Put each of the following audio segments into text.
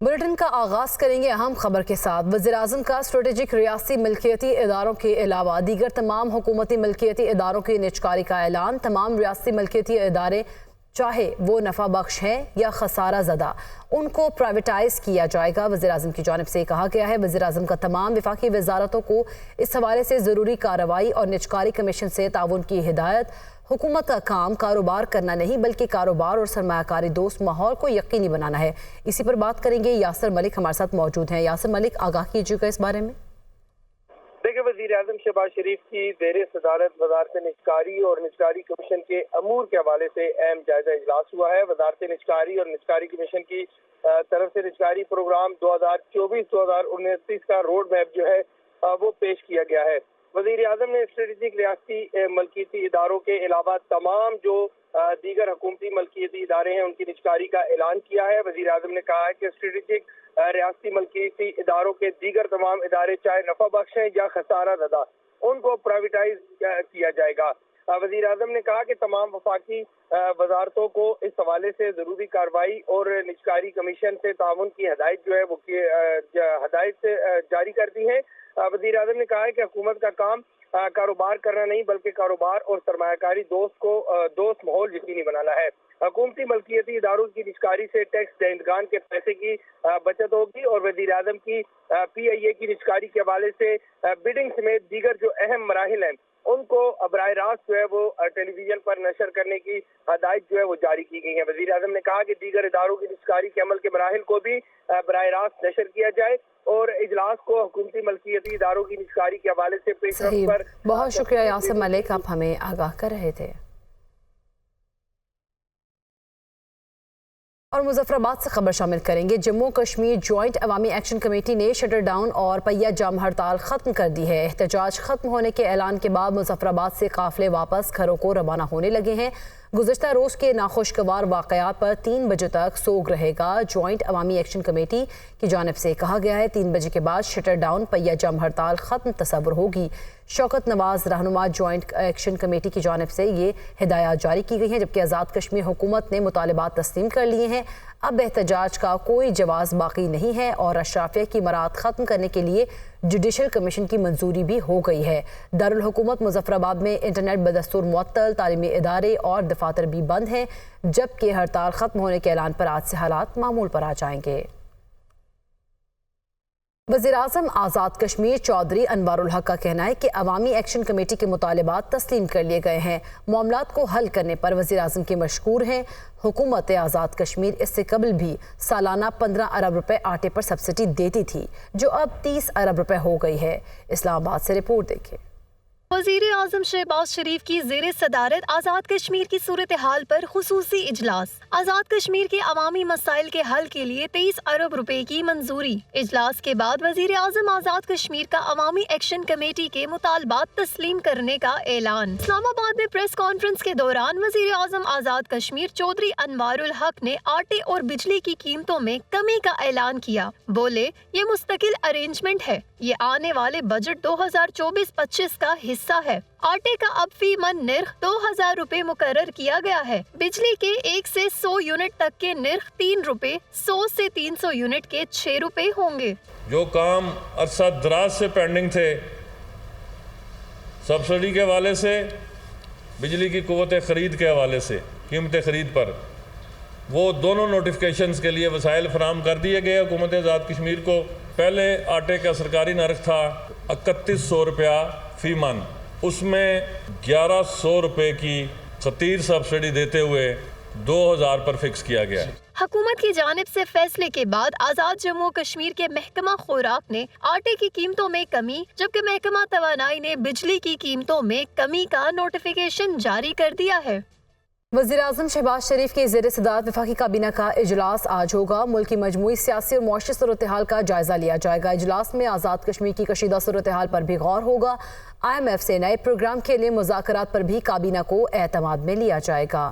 Bulletin کا آغاز کریں گے اہم خبر کے ساتھ۔ وزیراعظم کا اسٹریٹجک ریاستی ملکیتی اداروں کے علاوہ دیگر تمام حکومتی ملکیتی اداروں کی نجکاری کا اعلان۔ تمام ریاستی ملکیتی ادارے چاہے وہ نفع بخش ہیں یا خسارہ زدہ، ان کو پرائیویٹائز کیا جائے گا۔ وزیراعظم کی جانب سے کہا گیا ہے وزیراعظم کا تمام وفاقی وزارتوں کو اس حوالے سے ضروری کارروائی اور نجکاری کمیشن سے تعاون کی ہدایت۔ حکومت کا کام کاروبار کرنا نہیں بلکہ کاروبار اور سرمایہ کاری دوست ماحول کو یقینی بنانا ہے۔ اسی پر بات کریں گے، یاسر ملک ہمارے ساتھ موجود ہیں۔ یاسر ملک، آگاہ کیجیے گا اس بارے میں۔ دیکھیں، وزیر اعظم شہباز شریف کی زیر صدارت وزارت نجکاری اور نجکاری کمیشن کے امور کے حوالے سے اہم جائزہ اجلاس ہوا ہے۔ وزارت نجکاری اور نجکاری کمیشن کی طرف سے نجکاری پروگرام 2024-2029 کا روڈ میپ جو ہے وہ پیش کیا گیا ہے۔ وزیر اعظم نے اسٹریٹجک ریاستی ملکیتی اداروں کے علاوہ تمام جو دیگر حکومتی ملکیتی ادارے ہیں ان کی نجکاری کا اعلان کیا ہے۔ وزیر اعظم نے کہا ہے کہ اسٹریٹجک ریاستی ملکیتی اداروں کے دیگر تمام ادارے چاہے نفع بخش ہیں یا خسارہ زدہ، ان کو پرائیویٹائز کیا جائے گا۔ وزیر اعظم نے کہا کہ تمام وفاقی وزارتوں کو اس حوالے سے ضروری کارروائی اور نجکاری کمیشن سے تعاون کی ہدایت جو ہے وہ ہدایت جاری کر دی ہے۔ وزیر اعظم نے کہا ہے کہ حکومت کا کام کاروبار کرنا نہیں بلکہ کاروبار اور سرمایہ کاری دوست ماحول یقینی بنانا ہے۔ حکومتی ملکیتی اداروں کی نجکاری سے ٹیکس دہندگان کے پیسے کی بچت ہوگی اور وزیر اعظم کی پی آئی اے کی نجکاری کے حوالے سے بڈنگ سمیت دیگر جو اہم مراحل ہیں ان کو براہ راست جو ہے وہ ٹیلی ویژن پر نشر کرنے کی ہدایت جو ہے وہ جاری کی گئی ہے۔ وزیر اعظم نے کہا کہ دیگر اداروں کی نجکاری کے عمل کے مراحل کو بھی براہ راست نشر کیا جائے اور اجلاس کو حکومتی ملکیتی اداروں کی نجکاری کے حوالے سے پیش رفت پر بہت شکریہ یاسر ملک، آپ ہمیں آگاہ کر رہے تھے۔ اور مظفر آباد سے خبر شامل کریں گے۔ جموں کشمیر جوائنٹ عوامی ایکشن کمیٹی نے شٹر ڈاؤن اور پہیہ جام ہڑتال ختم کر دی ہے۔ احتجاج ختم ہونے کے اعلان کے بعد مظفر آباد سے قافلے واپس گھروں کو روانہ ہونے لگے ہیں۔ گزشتہ روز کے ناخوشگوار واقعات پر 3 بجے تک سوگ رہے گا۔ جوائنٹ عوامی ایکشن کمیٹی کی جانب سے کہا گیا ہے 3 بجے کے بعد شٹر ڈاؤن پہیہ جام ہڑتال ختم تصور ہوگی۔ شوکت نواز رہنما جوائنٹ ایکشن کمیٹی کی جانب سے یہ ہدایات جاری کی گئی ہیں، جبکہ آزاد کشمیر حکومت نے مطالبات تسلیم کر لیے ہیں۔ اب احتجاج کا کوئی جواز باقی نہیں ہے اور اشرافیہ کی مراعات ختم کرنے کے لیے جوڈیشل کمیشن کی منظوری بھی ہو گئی ہے۔ دارالحکومت مظفر آباد میں انٹرنیٹ بدستور معطل، تعلیمی ادارے اور دفاتر بھی بند ہیں، جبکہ ہڑتال ختم ہونے کے اعلان پر آج سے حالات معمول پر آ جائیں گے۔ وزیراعظم آزاد کشمیر چودھری انوار الحق کا کہنا ہے کہ عوامی ایکشن کمیٹی کے مطالبات تسلیم کر لیے گئے ہیں۔ معاملات کو حل کرنے پر وزیراعظم کے مشکور ہیں۔ حکومت آزاد کشمیر اس سے قبل بھی سالانہ 15 ارب روپے آٹے پر سبسڈی دیتی تھی، جو اب 30 ارب روپے ہو گئی ہے۔ اسلام آباد سے رپورٹ دیکھیں۔ وزیر اعظم شہباز شریف کی زیر صدارت آزاد کشمیر کی صورتحال پر خصوصی اجلاس۔ آزاد کشمیر کے عوامی مسائل کے حل کے لیے 23 ارب روپے کی منظوری۔ اجلاس کے بعد وزیر اعظم آزاد کشمیر کا عوامی ایکشن کمیٹی کے مطالبات تسلیم کرنے کا اعلان۔ اسلام آباد میں پریس کانفرنس کے دوران وزیر اعظم آزاد کشمیر چودھری انوار الحق نے آٹے اور بجلی کی قیمتوں میں کمی کا اعلان کیا۔ بولے، یہ مستقل ارینجمنٹ ہے، یہ آنے والے بجٹ 2024-25 کا حصہ ہے۔ آٹے کا اب فی من نرخ 2000 روپے مقرر کیا گیا ہے۔ بجلی کے 1 سے 100 یونٹ تک کے نرخ 3 روپے، 100 سے 300 یونٹ کے 6 روپے ہوں گے۔ جو کام عرصہ دراز سے پینڈنگ تھے، سبسڈی کے حوالے سے، بجلی کی قوت خرید کے حوالے سے، قیمت خرید پر، وہ دونوں نوٹیفکیشنز کے لیے وسائل فراہم کر دیے گئے حکومت آزاد کشمیر کو۔ پہلے آٹے کا سرکاری نرخ تھا 3100 روپیہ فی من، اس میں 1100 روپے کی خطیر سبسڈی دیتے ہوئے 2000 پر فکس کیا گیا ہے۔ حکومت کی جانب سے فیصلے کے بعد آزاد جموں کشمیر کے محکمہ خوراک نے آٹے کی قیمتوں میں کمی، جبکہ محکمہ توانائی نے بجلی کی قیمتوں میں کمی کا نوٹیفیکیشن جاری کر دیا ہے۔ وزیراعظم شہباز شریف کی زیر صدارت وفاقی کابینہ کا اجلاس آج ہوگا۔ ملک کی مجموعی سیاسی اور معاشی صورتحال کا جائزہ لیا جائے گا۔ اجلاس میں آزاد کشمیر کی کشیدہ صورتحال پر بھی غور ہوگا۔ IMF سے نئے پروگرام کے لیے مذاکرات پر بھی کابینہ کو اعتماد میں لیا جائے گا۔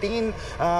3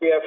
PAF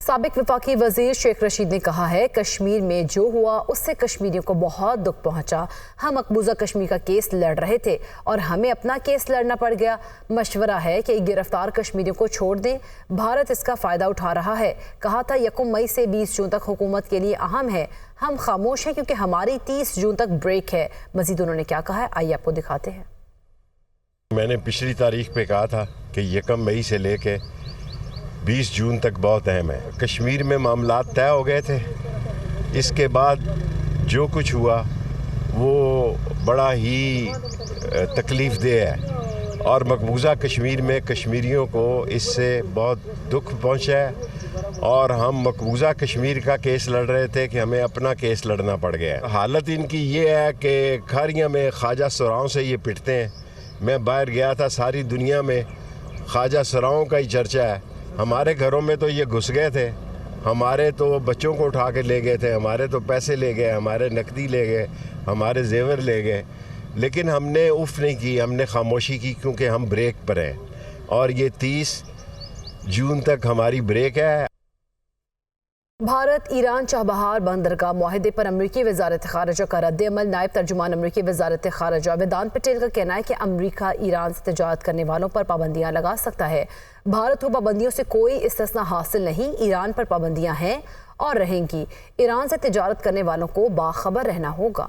سابق وفاقی وزیر شیخ رشید نے کہا ہے کشمیر میں جو ہوا اس سے کشمیریوں کو بہت دکھ پہنچا. ہم مقبوضہ کشمیر کا کیس لڑ رہے تھے اور ہمیں اپنا کیس لڑنا پڑ گیا. مشورہ ہے کہ گرفتار کشمیریوں کو چھوڑ دیں. بھارت اس کا فائدہ اٹھا رہا ہے. کہا تھا 1 مئی سے 20 جون تک حکومت کے لیے اہم ہے. ہم خاموش ہیں کیونکہ ہماری 30 جون تک بریک ہے. مزید انہوں نے کیا کہا ہے آئیے آپ کو دکھاتے ہیں. میں نے پچھلی تاریخ پہ کہا تھا کہ 1 مئی سے لے کے 20 جون تک بہت اہم ہے. کشمیر میں معاملات طے ہو گئے تھے. اس کے بعد جو کچھ ہوا وہ بڑا ہی تکلیف دہ ہے اور مقبوضہ کشمیر میں کشمیریوں کو اس سے بہت دکھ پہنچا ہے اور ہم مقبوضہ کشمیر کا کیس لڑ رہے تھے کہ ہمیں اپنا کیس لڑنا پڑ گیا. حالت ان کی یہ ہے کہ کھاریاں میں خواجہ سراؤں سے یہ پٹتے ہیں. میں باہر گیا تھا, ساری دنیا میں خواجہ سراؤں کا ہی چرچا ہے. ہمارے گھروں میں تو یہ گھس گئے تھے. ہمارے تو بچوں کو اٹھا کے لے گئے تھے, ہمارے تو پیسے لے گئے, ہمارے نقدی لے گئے, ہمارے زیور لے گئے. لیکن ہم نے اف نہیں کی, ہم نے خاموشی کی کیونکہ ہم بریک پر ہیں اور یہ 30 جون تک ہماری بریک ہے. بھارت ایران چابہار بندرگاہ معاہدے پر امریکی وزارت خارجہ کا رد عمل. نائب ترجمان امریکی وزارت خارجہ ویدانت پٹیل کا کہنا ہے کہ امریکہ ایران سے تجارت کرنے والوں پر پابندیاں لگا سکتا ہے. بھارت کو پابندیوں سے کوئی استثناء حاصل نہیں. ایران پر پابندیاں ہیں اور رہیں گی. ایران سے تجارت کرنے والوں کو باخبر رہنا ہوگا.